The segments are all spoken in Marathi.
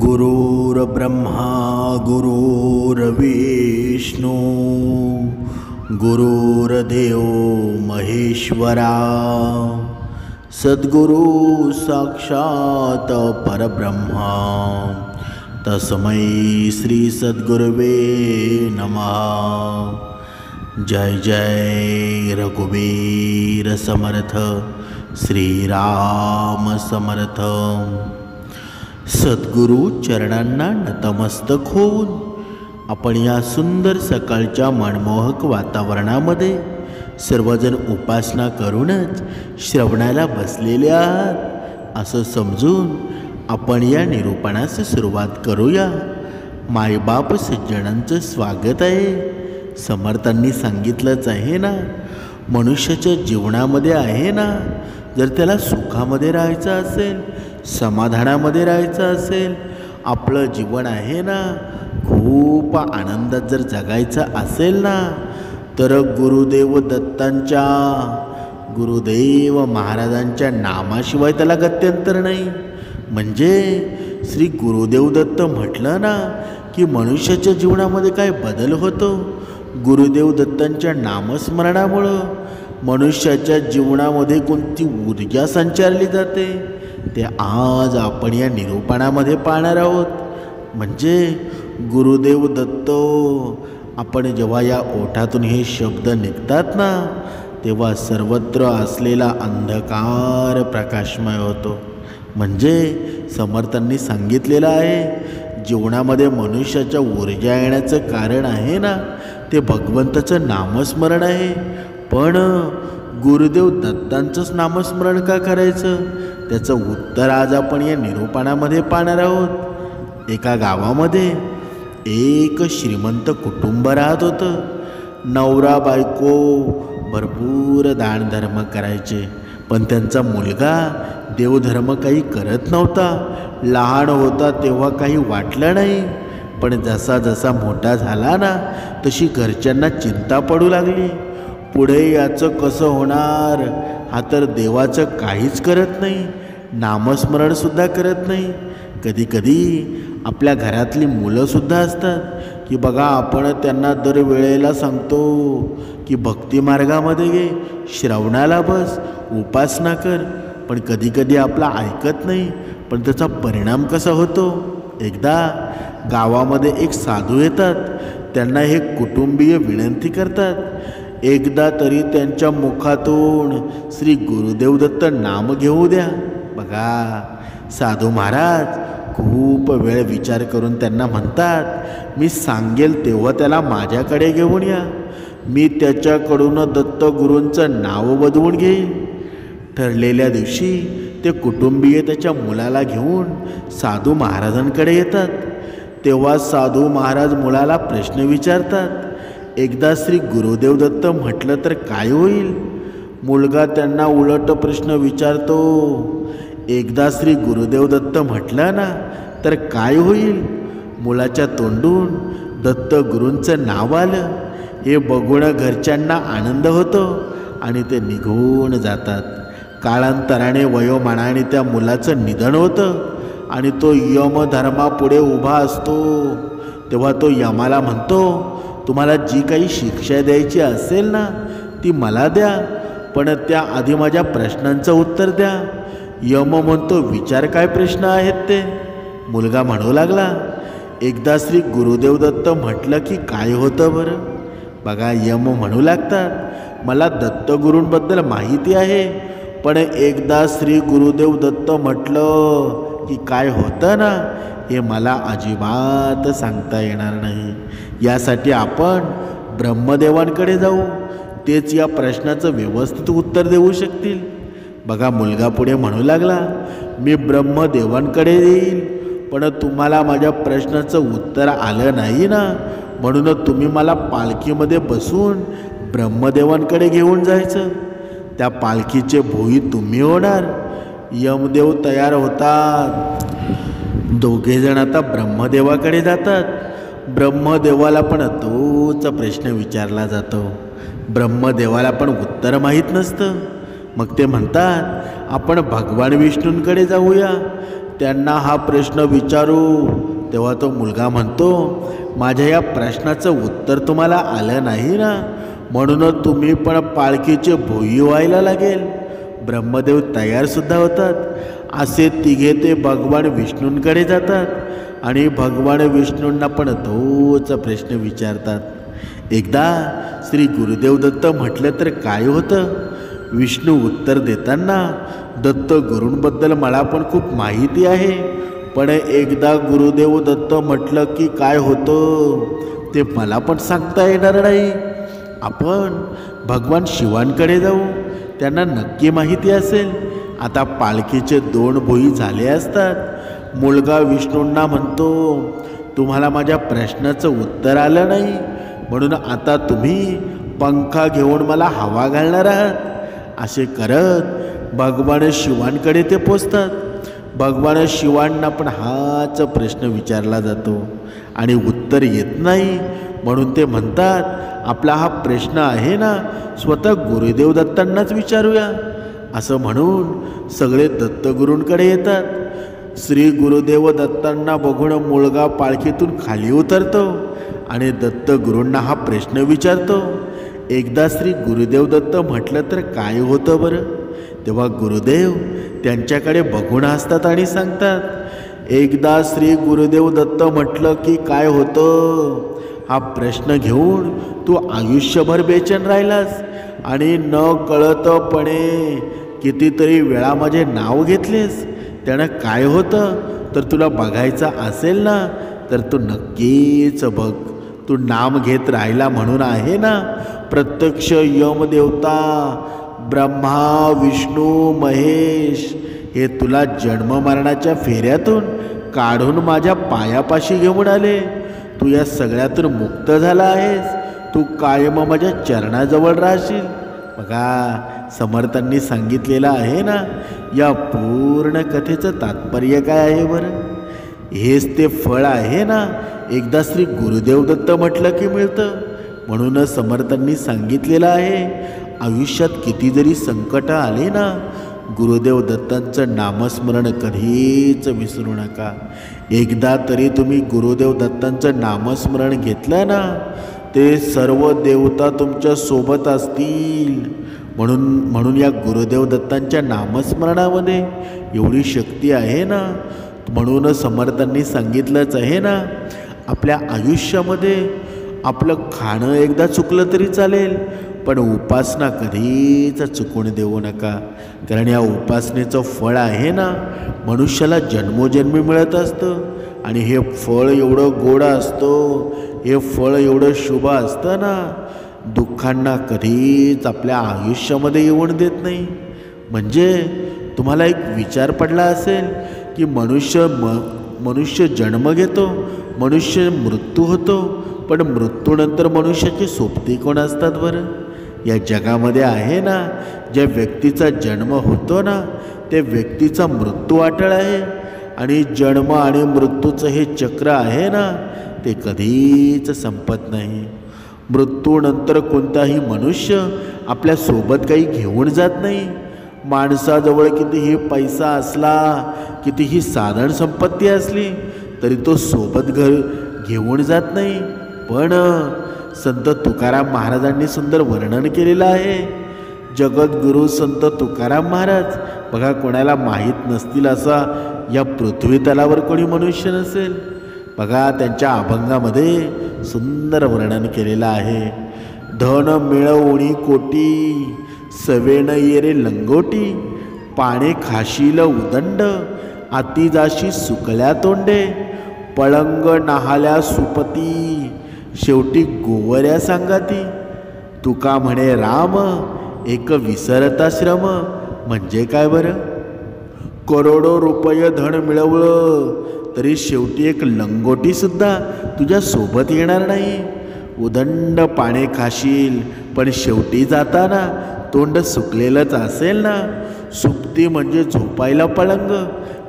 गुरुर्ब्रह्मा गुरुर्विष्णू गुरुर्देव महेश्वरा सद्गुरु साक्षात परब्रह्मा तस्मै श्री सद्गुरुवे नमः। जय जय रघुवीर समर्थ श्रीराम समर्थ। सद्गुरु चरणांना नतमस्तक होऊन आपण या सुंदर सकाळच्या मनमोहक वातावरणामध्ये सर्वजण उपासना करूनच श्रवणाला बसलेले आहात असं समजून आपण या निरूपणास सुरुवात करूया। मायबाप सज्जनांचं स्वागत आहे। समर्थांनी सांगितलंच आहे ना, मनुष्याच्या जीवनामध्ये आहे ना, जर त्याला सुखामध्ये राहायचं असेल, समाधानामध्ये राहायचं असेल, आपलं जीवन आहे ना खूप आनंदात जर जगायचं असेल ना, तर गुरुदेव दत्तांच्या गुरुदेव महाराजांच्या नामाशिवाय त्याला गत्यंतर नाही। म्हणजे श्री गुरुदेव दत्त म्हटलं ना की मनुष्याच्या जीवनामध्ये काय बदल होतो। गुरुदेव दत्तांच्या नामस्मरणामुळं मनुष्याच्या जीवनामध्ये कोणती ऊर्जा संचारली जाते ते आज आपण या निरूपणामध्ये पाहणार आहोत। म्हणजे गुरुदेव दत्त, आपण जेव्हा या ओठातून हे शब्द निघतात ना, तेव्हा सर्वत्र असलेला अंधकार प्रकाशमय होतो। म्हणजे समर्थांनी सांगितलेलं आहे, जीवनामध्ये मनुष्याच्या ऊर्जा येण्याचं कारण आहे ना, ते भगवंताचं नामस्मरण आहे। पण गुरुदेव दत्तांचंच नामस्मरण का करायचं, त्याचं उत्तर आज आपण या निरूपणामध्ये पाहणार आहोत। एका गावामध्ये एक श्रीमंत कुटुंब राहत होतं। नवरा बायको भरपूर दानधर्म करायचे, पण त्यांचा मुलगा देवधर्म काही करत नव्हता। लहान होता तेव्हा काही वाटलं नाही, पण जसा जसा मोठा झाला ना, तशी घरच्यांना चिंता पडू लागली। पुढे याचं कसं होणार, हा तर देवाचं काहीच करत नाही, नामस्मरणसुद्धा करत नाही। कधी कधी आपल्या घरातली मुलंसुद्धा असतात की बघा, आपण त्यांना दर वेळेला सांगतो की भक्ती मार्गामध्ये घे, श्रवणाला बस, उपासना कर, पण कधी कधी आपला ऐकत नाही। पण त्याचा परिणाम कसा होतो, एकदा गावामध्ये एक साधू येतात, त्यांना हे कुटुंबीय विनंती करतात, एकदा तरी त्यांच्या मुखातून श्री गुरुदेव दत्त नाम घेऊ द्या। बघा, साधू महाराज खूप वेळ विचार करून त्यांना म्हणतात, मी सांगेल तेव्हा त्याला माझ्याकडे घेऊन या, मी त्याच्याकडून दत्तगुरूंचं नाव बदवून घेईन। ठरलेल्या दिवशी ते कुटुंबीय त्याच्या मुलाला घेऊन साधू महाराजांकडे येतात। तेव्हा साधू महाराज मुलाला प्रश्न विचारतात, एकदा श्री गुरुदेव दत्त म्हटलं तर काय होईल? मुलगा त्यांना उलट प्रश्न विचारतो, एकदा श्री गुरुदेव दत्त म्हटलं ना तर काय होईल? मुलाच्या तोंडून दत्तगुरूंचं नाव आलं। हे बघून घरच्यांना आनंद होतो आणि ते निघून जातात। काळांतराने वयोमानाने त्या मुलाचं निधन होतं आणि तो यमधर्मापुढे उभा असतो। तेव्हा तो यमाला म्हणतो, तुम्हाला जी काही शिक्षा द्यायची असेल ना ती मला द्या, पण त्याआधी माझ्या प्रश्नांचं उत्तर द्या। यम म्हणतो, विचार काय प्रश्न आहेत ते? मुलगा म्हणू लागला, एकदा श्री गुरुदेव दत्त म्हटलं की काय होतं बरं? बघा, यम म्हणू लागतात, मला दत्तगुरूंबद्दल माहिती आहे, पण एकदा श्री गुरुदेव दत्त म्हटलं की काय होतं ना, हे मला अजिबात सांगता येणार नाही। यासाठी आपण ब्रह्मदेवांकडे जाऊ, तेच या प्रश्नाचं व्यवस्थित उत्तर देऊ शकतील। बघा, मुलगा पुढे म्हणू लागला, मी ब्रह्मदेवांकडे येईल, पण तुम्हाला माझ्या प्रश्नाचं उत्तर आलं नाही ना, म्हणून तुम्ही मला पालखीमध्ये बसून ब्रह्मदेवांकडे घेऊन जायचं। त्या पालखीचे भोई तुम्ही होणार। यमदेव तयार होतात, दोघेजण आता ब्रह्मदेवाकडे जातात। ब्रह्मदेवाला पण तोच प्रश्न विचारला जातो। ब्रह्मदेवाला पण उत्तर माहीत नसतं। मग ते म्हणतात, आपण भगवान विष्णूंकडे जाऊया, त्यांना हा प्रश्न विचारू, तेव्हा तो मुलगा म्हणतो, माझ्या या प्रश्नाचं उत्तर तुम्हाला आलं नाही ना, म्हणूनच तुम्ही पण पालखीचे भोई व्हायला लागेल. ब्रह्मदेव तयारसुद्धा होतात. असे तिघे ते भगवान विष्णूंकडे जातात आणि भगवान विष्णूंना पण तोच प्रश्न विचारतात. एकदा श्री गुरुदेव दत्त म्हटलं तर काय होतं? विष्णू उत्तर देताना, दत्त गुरूंबद्दल मला पण खूप माहिती आहे, पण एकदा गुरुदेव दत्त म्हटलं की काय होतं ते मला पण सांगता येणार नाही. आपण भगवान शिवांकडे जाऊ, त्यांना नक्की माहिती असेल. आता पालखीचे 2 भोई झाले असतात. मुलगा विष्णूंना म्हणतो, तुम्हाला माझ्या प्रश्नाचं उत्तर आलं नाही, म्हणून आता तुम्ही पंखा घेऊन मला हवा घालणार आहात. असे करत भगवान शिवांकडे ते पोचतात. भगवान शिवांना पण हाच प्रश्न विचारला जातो आणि उत्तर येत नाही, म्हणून ते म्हणतात, आपला हा प्रश्न आहे ना, स्वतः गुरुदेव दत्तांनाच विचारूया. असं म्हणून सगळे दत्तगुरूंकडे येतात. श्री गुरुदेव दत्तांना बघून मुलगा पालखीतून खाली उतरतो आणि दत्तगुरूंना हा प्रश्न विचारतो. एकदा श्री गुरुदेव दत्त म्हटलं तर काय होतं बरं? तेव्हा गुरुदेव त्यांच्याकडे बघून हसतात आणि सांगतात, एकदा श्री गुरुदेव दत्त म्हटलं की काय होतं, हा प्रश्न घेऊन तू आयुष्यभर बेचैन राहिलास आणि न कळतपणे कितीतरी वेळा माझे नाव घेतलेस. त्यानं काय होतं तर तुला बघायचं असेल ना, तर तू नक्कीच बघ. तू नाम घेत राहिला म्हणून आहे ना, प्रत्यक्ष यमदेवता, ब्रह्मा, विष्णू, महेश हे तुला जन्ममरणाच्या फेऱ्यातून काढून माझ्या पायापाशी घेऊन आले. तू या सगळ्यातून मुक्त झाला आहेस. तू कायम माझ्या चरणाजवळ राहशील. बघा, समर्थांनी सांगितलेलं आहे ना, या पूर्ण कथेचं तात्पर्य काय आहे बरं? हेच ते फळ आहे ना, एकदा श्री गुरुदेव दत्त म्हटलं की मिळतं. म्हणूनच समर्थांनी सांगितलेलं आहे, आयुष्यात किती जरी संकट आले ना, गुरुदेव दत्तांचं नामस्मरण कधीच विसरू नका. एकदा तरी तुम्ही गुरुदेव दत्तांचं नामस्मरण घेतलं ना, ते सर्व देवता तुमच्या सोबत असतील. म्हणून या गुरुदेव दत्तांच्या नामस्मरणामध्ये एवढी शक्ती आहे ना. म्हणून समर्थांनी सांगितलंच आहे ना, आपल्या आयुष्यामध्ये आपलं खाणं एकदा चुकलं तरी चालेल, पण उपासना कधीच चुकून देऊ नका. कारण या उपासनेचं फळ आहे ना, मनुष्याला जन्मोजन्मी मिळत असतं आणि हे फळ एवढं गोड असतं, हे फळ एवढं शुभ असतं ना, दुःखांना कधीच आपल्या आयुष्यामध्ये येऊन देत नाही. म्हणजे तुम्हाला एक विचार पडला असेल की मनुष्य जन्म घेतो, मनुष्य मृत्यू होतो, पण मृत्यूनंतर मनुष्याची सोबती कोण असतात बरं? या जगामध्ये आहे ना, ज्या व्यक्तीचा जन्म होतो ना, त्या व्यक्तीचा मृत्यू अटळ आहे. आणि जन्म आणि मृत्यूचं हे चक्र आहे ना, ते कधीच संपत नाही. मृत्यूनंतर कोणताही मनुष्य आपल्यासोबत काही घेऊन जात नाही. माणसाजवळ कितीही पैसा असला, कितीही साधन संपत्ती असली, तरी तो सोबत घेऊन जात नाही. पण संत तुकाराम महाराजांनी सुंदर वर्णन केलेलं आहे. जगद्गुरू संत तुकाराम महाराज, बघा, कोणाला माहीत नसतील असा या पृथ्वी तलावर कोणी मनुष्य नसेल. बघा, त्यांच्या अभंगामध्ये सुंदर वर्णन केलेलं आहे. धन मिळवणी कोटी, सवेण येरे लंगोटी, पाणे खाशील उदंड, आती जाशी सुकल्या तोंडे, पळंग नाहाल्या सुपती, शेवटी गोवऱ्या सांगाती. तुका म्हणे राम, एक विसरता श्रम. म्हणजे काय बरं? करोडो रुपये धन मिळवलं तरी शेवटी एक लंगोटीसुद्धा तुझ्या सोबत येणार नाही. उदंड पाणे खाशील, पण शेवटी जाताना तोंड सुकलेलंच असेल ना. सुप्ती म्हणजे झोपायला पलंग,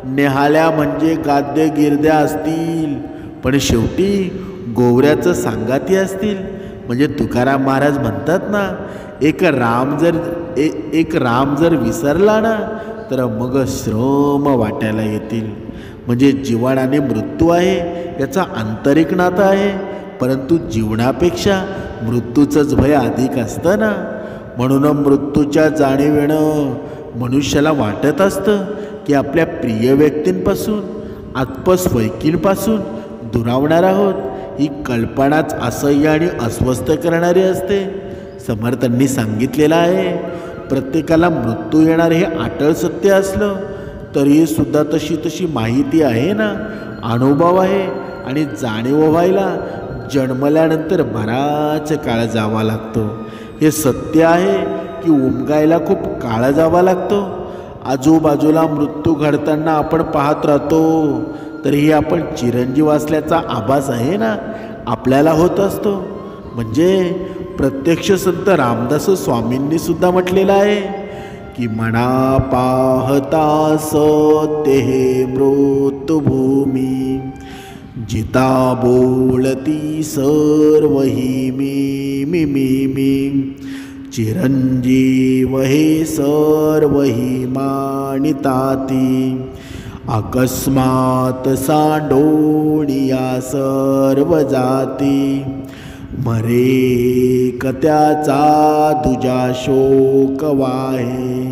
नेहाल्या म्हणजे गाद्य गिरद्या असतील, पण शेवटी गोवऱ्याचं सांगाती असतील. म्हणजे तुकाराम महाराज म्हणतात ना, एक राम जर विसरला ना, तर मग श्रम वाटायला येतील. म्हणजे जीवन आणि मृत्यू आहे याचा आंतरिक नातं आहे, परंतु जीवनापेक्षा मृत्यूचंच भय अधिक असतं ना. म्हणून मृत्यूच्या जाणीवेनं मनुष्याला वाटत असतं की आपल्या प्रिय व्यक्तींपासून आत्मस्वैकींपासून दुरावणार आहोत. ही कल्पनाच असह्य आणि अस्वस्थ करणारी असते. समर्थांनी सांगितलेलं आहे, प्रत्येकाला मृत्यू येणार हे अटळ सत्य असलं तरीही सुद्धा तशी माहिती आहे ना, अनुभव आहे, आणि जाणीव व्हायला जन्मल्यानंतर बराच काळ जावा लागतो. हे सत्य आहे की उमगायला खूप काळ जावा लागतो. आजूबाजूला मृत्यू घडताना आपण पाहत राहतो, तरीही आपण चिरंजीव असल्याचा आभास आहे ना, आपल्याला होत असतो. म्हणजे प्रत्यक्ष संत रामदास स्वामींनी सुद्धा म्हटलेलं आहे की मना पाहता सत्य हे मृत्युभूमी, जिता बोलती सर्व ही मी चिरंजीव हे सर्व ही मानिताती, अकस्मात सांडोणिया सर्व जाती, मरे कत्याचा तुझा शोक वाहे,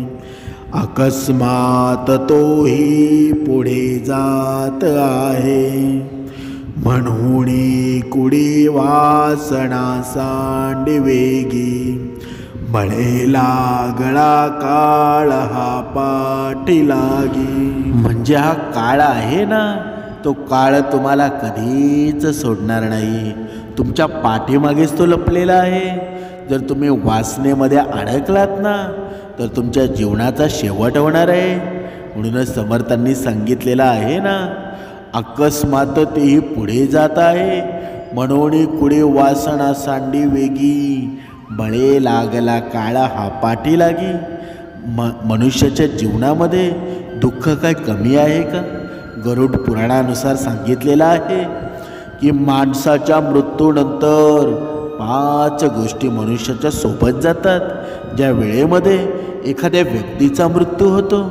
अकस्मात तोही पुढे जात आहे, म्हणून कुडी वासना सांडवेगी, बळे लागला काळ हा पाठी लागी. म्हणजे हा काळ आहे ना, तो काळ तुम्हाला कधीच सोडणार नाही. तुमच्या पाठीमागेच तो लपलेला आहे. जर तुम्ही वासनेमध्ये अडकलात ना, तर तुमच्या जीवनाचा शेवट होणार आहे. म्हणूनच समर्थांनी सांगितलेलं आहे ना, अकस्मात तेही पुढे जात आहे, म्हणून कुडे वासना सांडी वेगी, बळे लागला काळा हा पाठी लागी. मनुष्याच्या जीवनामध्ये दुःख काय कमी आहे का? गरुड पुराणानुसार सांगितलेलं आहे की माणसाच्या मृत्यूनंतर 5 गोष्टी मनुष्याच्या सोबत जातात. ज्या वेळेमध्ये एखाद्या व्यक्तीचा मृत्यू होतो,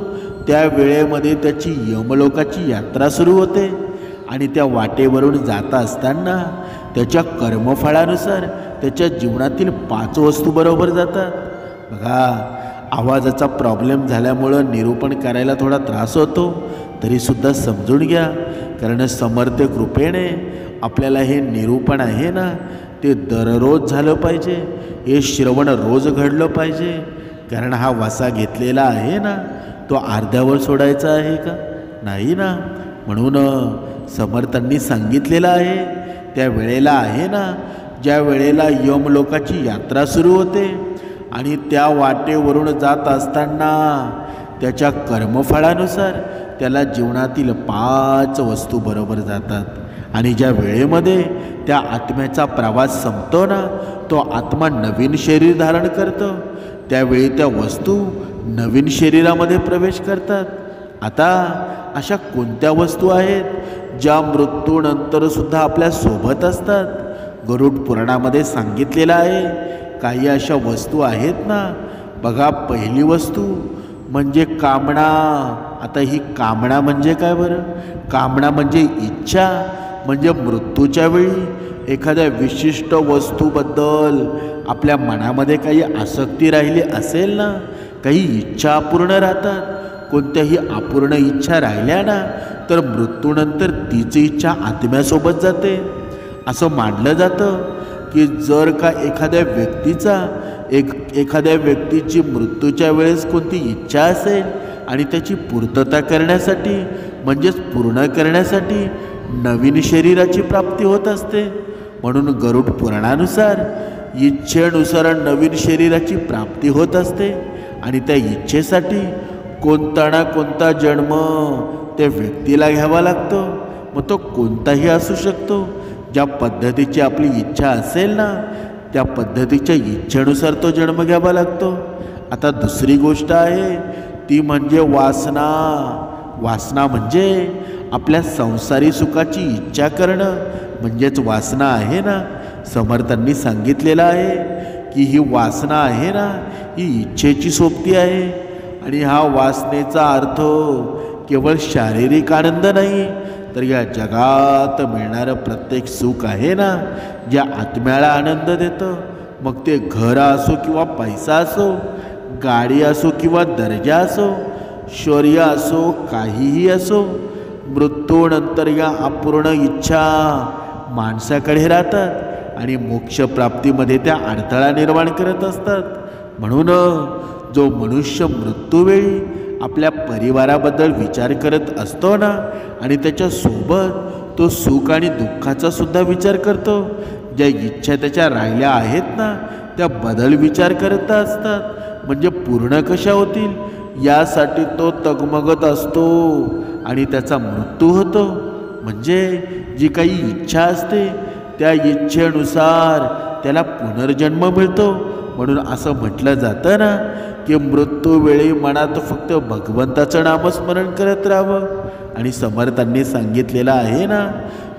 त्या वेळेमध्ये त्याची यमलोकाची यात्रा सुरू होते, आणि त्या वाटेवरून जाता असताना त्याच्या कर्मफळानुसार त्याच्या जीवनातील 5 वस्तू बरोबर जातात. बघा, आवाजाचा प्रॉब्लेम झाल्यामुळं निरूपण करायला थोडा त्रास होतो, तरीसुद्धा समजून घ्या, कारण समर्थ कृपेने आपल्याला हे निरूपण आहे ना, ते दररोज झालं पाहिजे. हे श्रवण रोज घडलं पाहिजे, कारण हा वसा घेतलेला आहे ना, तो अर्ध्यावर सोडायचा आहे का? नाही ना. म्हणून समर्थांनी सांगितलेलं आहे, त्या वेळेला आहे ना, ज्या वेळेला यमलोकाची यात्रा सुरू होते, आणि त्या वाटेवरून जात असताना त्याच्या कर्मफळानुसार त्याला जीवनातील 5 वस्तू बरोबर जातात. आणि ज्या वेळेमध्ये त्या आत्म्याचा प्रवास संपतो ना, तो आत्मा नवीन शरीर धारण करतो, त्यावेळी त्या वस्तू नवीन शरीरामध्ये प्रवेश करतात. आता अशा कोणत्या वस्तू आहेत ज्या मृत्यूनंतरसुद्धा आपल्या सोबत असतात? गरुड पुराणामध्ये सांगितलेलं आहे, काही अशा वस्तू आहेत ना. बघा, पहिली वस्तू म्हणजे कामना. आता ही कामना म्हणजे काय बरं? कामना म्हणजे इच्छा. म्हणजे मृत्यूच्या वेळी एखाद्या विशिष्ट वस्तूबद्दल आपल्या मनामध्ये काही आसक्ती राहिली असेल ना, काही इच्छा अपूर्ण राहतात. कोणत्याही अपूर्ण इच्छा राहिल्या ना, तर मृत्यूनंतर तीच इच्छा आत्म्यासोबत जाते. असं मानलं जातं की जर का एखाद्या व्यक्तीची मृत्यूच्या वेळेस कोणती इच्छा असेल आणि त्याची पूर्तता करण्यासाठी, म्हणजेच पूर्ण करण्यासाठी नवीन शरीराची प्राप्ती होत असते. म्हणून गरुड पुराणानुसार इच्छेनुसार नवीन शरीराची प्राप्ती होत असते, आणि त्या इच्छेसाठी कोणता ना कोणता जन्म त्या व्यक्तीला घ्यावा लागतो. मग तो कोणताही असू शकतो. ज्या पद्धतीची आपली इच्छा असेल ना, त्या पद्धतीच्या इच्छेनुसार तो जन्म घ्यावा लागतो. आता दुसरी गोष्ट आहे ती म्हणजे वासना. वासना म्हणजे आपल्या संसारी सुखाची इच्छा करणं, म्हणजेच वासना आहे ना. समर्थांनी सांगितलेलं आहे की ही वासना आहे ना, ही इच्छेची सोबती आहे. आणि हा वासनेचा अर्थ केवळ शारीरिक आनंद नाही, तर या जगात मिळणारं प्रत्येक सुख आहे ना, ज्या आत्म्याला आनंद देतं, मग ते घर असो किंवा पैसा असो, गाडी असो किंवा दर्जा असो, शौर्य असो, काहीही असो, मृत्यूनंतर या अपूर्ण इच्छा माणसाकडे राहतात आणि मोक्षप्राप्तीमध्ये त्या अडथळा निर्माण करत असतात. म्हणून जो मनुष्य मृत्यूवेळी आपल्या परिवाराबद्दल विचार करत असतो ना, आणि त्याच्यासोबत तो सुख आणि दुःखाचा सुद्धा विचार करतो, ज्या इच्छा त्याच्या राहिल्या आहेत ना त्या बदल विचार करत असतात, म्हणजे पूर्ण कशा होतील यासाठी तो तगमगत असतो आणि त्याचा मृत्यू होतो. म्हणजे जी काही इच्छा असते त्या इच्छेनुसार त्याला पुनर्जन्म मिळतो. म्हणून असं म्हटलं जातं ना की मृत्यूवेळी मनात फक्त भगवंताचं नामस्मरण करत राहावं. आणि समर्थांनी सांगितलेलं आहे ना,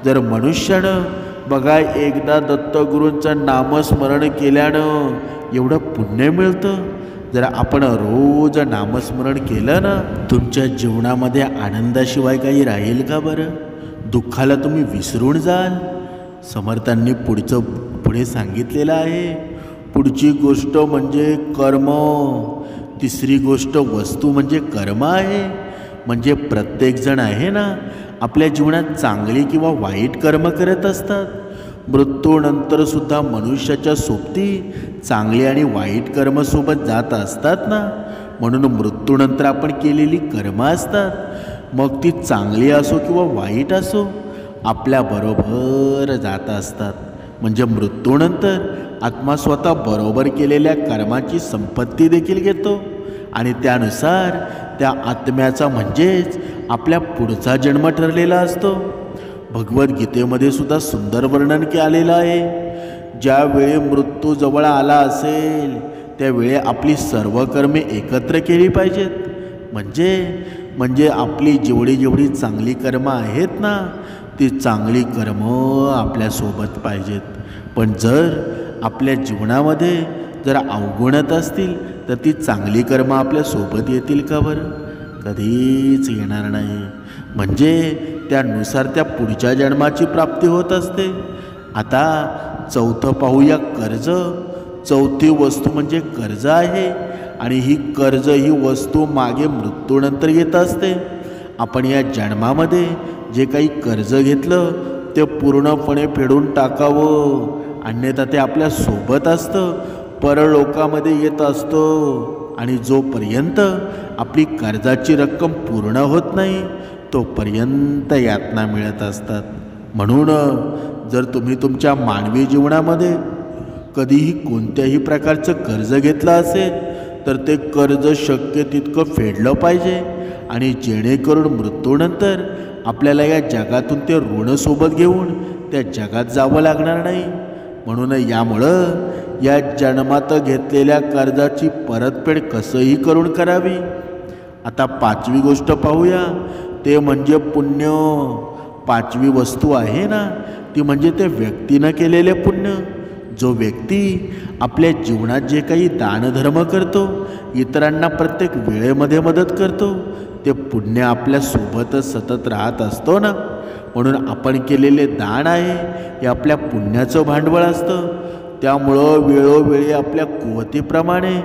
जर मनुष्यानं बघा एकदा दत्तगुरूंचं नामस्मरण केल्यानं एवढं पुण्य मिळतं. जर आपण रोज नामस्मरण केलं ना, तुमच्या जीवनामध्ये आनंदाशिवाय काही राहील का बरं? दुःखाला तुम्ही विसरून जाल. समर्थांनी पुढे सांगितलेलं आहे, पुढची गोष्ट म्हणजे कर्म, तिसरी गोष्ट वस्तू म्हणजे कर्म आहे. म्हणजे प्रत्येकजण आहे ना आपल्या जीवनात चांगली किंवा वाईट कर्म करत असतात. मृत्यूनंतर सुद्धा मनुष्याच्या सोबती चांगली आणि वाईट कर्मसोबत जात असतात ना. म्हणून मृत्यूनंतर आपण केलेली कर्म असतात, मग ती चांगली असो किंवा वाईट असो, आपल्याबरोबर जात असतात. म्हणजे मृत्यूनंतर आत्मा स्वतः बरोबर केलेल्या कर्माची संपत्ती देखील घेतो आणि त्यानुसार त्या आत्म्याचा म्हणजेच आपल्या पुढचा जन्म ठरलेला असतो. भगवद्गीतेमध्ये सुद्धा सुंदर वर्णन केलेलं आहे. ज्यावेळी मृत्यू जवळ आला असेल त्यावेळी आपली सर्व कर्मे एकत्र केली पाहिजेत. म्हणजे आपली जेवढी चांगली कर्म आहेत ना ती चांगली कर्म आपल्यासोबत पाहिजेत. पण जर आपल्या जीवनामध्ये जर अवगुणत असतील तर ती चांगली कर्म आपल्यासोबत येतील का बरं? कधीच येणार नाही. म्हणजे त्यानुसार त्या पुढच्या जन्माची प्राप्ती होत असते. आता चौथं पाहूया, कर्ज. चौथी वस्तू म्हणजे कर्ज आहे आणि ही कर्ज ही वस्तू मागे मृत्यूनंतर येत असते. आपण या जन्मामध्ये जे काही कर्ज घेतलं ते पूर्णपणे फेडून टाकावं, अन्यथा ते आपल्या सोबत असतं, परलोकामध्ये येत असतं. आणि जोपर्यंत आपली कर्जाची रक्कम पूर्ण होत नाही तोपर्यंत यातना मिळत असतात. म्हणून जर तुम्ही तुमच्या मानवी जीवनामध्ये कधीही कोणत्याही प्रकारचं कर्ज घेतलं असेल तर ते कर्ज शक्य तितकं फेडलं पाहिजे, आणि जेणेकरून मृत्यूनंतर आपल्याला या जगातून ते ऋण सोबत घेऊन त्या जगात जावं लागणार नाही. म्हणून यामुळं या जन्मात घेतलेल्या कर्जाची परतफेड कसंही करून करावी. आता पाचवी गोष्ट पाहूया, ते म्हणजे पुण्य. पाचवी वस्तू आहे ना ती म्हणजे ते व्यक्तीनं केलेले पुण्य. जो व्यक्ती आपल्या जीवनात जे काही दानधर्म करतो, इतरांना प्रत्येक वेळेमध्ये मदत करतो, ते पुण्य आपल्यासोबतच सतत राहत असतो ना. म्हणून आपण केलेले दान आहे हे आपल्या पुण्याचं भांडवल असतं. त्यामुळं वेळोवेळी आपल्या कुवतीप्रमाणे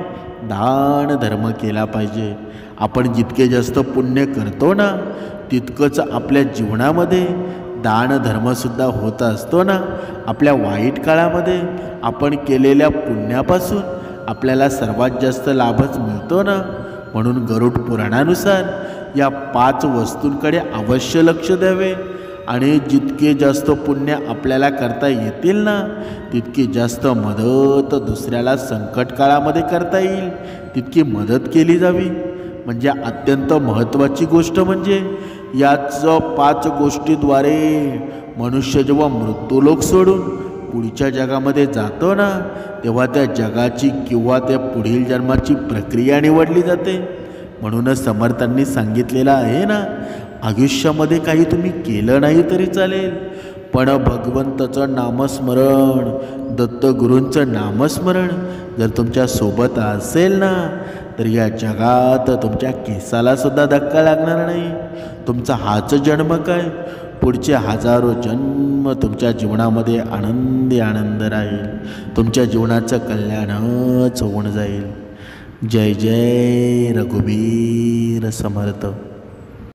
दान धर्म केला पाहिजे. आपण जितके जास्त पुण्य करतो ना तितकंच आपल्या जीवनामध्ये दानधर्मसुद्धा होत असतो ना. आपल्या वाईट काळामध्ये आपण केलेल्या पुण्यापासून आपल्याला सर्वात जास्त लाभच मिळतो ना. म्हणून गरुड पुराणानुसार या 5 वस्तूंकडे अवश्य लक्ष द्यावे, आणि जितके जास्त पुण्य आपल्याला करता येतील ना तितकी जास्त मदत दुसऱ्याला संकट काळामध्ये करता येईल तितकी मदत केली जावी. म्हणजे अत्यंत महत्त्वाची गोष्ट म्हणजे याच 5 गोष्टीद्वारे मनुष्य जेव्हा मृत्यूलोक सोडून पुढच्या जगामध्ये जातो ना तेव्हा त्या जगाची किंवा त्या पुढील जन्माची प्रक्रिया निवडली जाते. म्हणूनच समर्थांनी सांगितलेलं आहे ना, आयुष्यामध्ये काही तुम्ही केलं नाही तरी चालेल, पण भगवंताचं नामस्मरण, दत्तगुरूंचं नामस्मरण जर तुमच्या सोबत असेल ना तर या जगात तुमच्या केसाला सुद्धा धक्का लागणार नाही. तुमचा हाच जन्म काय, पुढचे हजारो जन्म तुमच्या जीवनामध्ये आनंद राहील, तुमच्या जीवनाचं कल्याणच होऊन जाईल. जय जय रघुवीर समर्थ.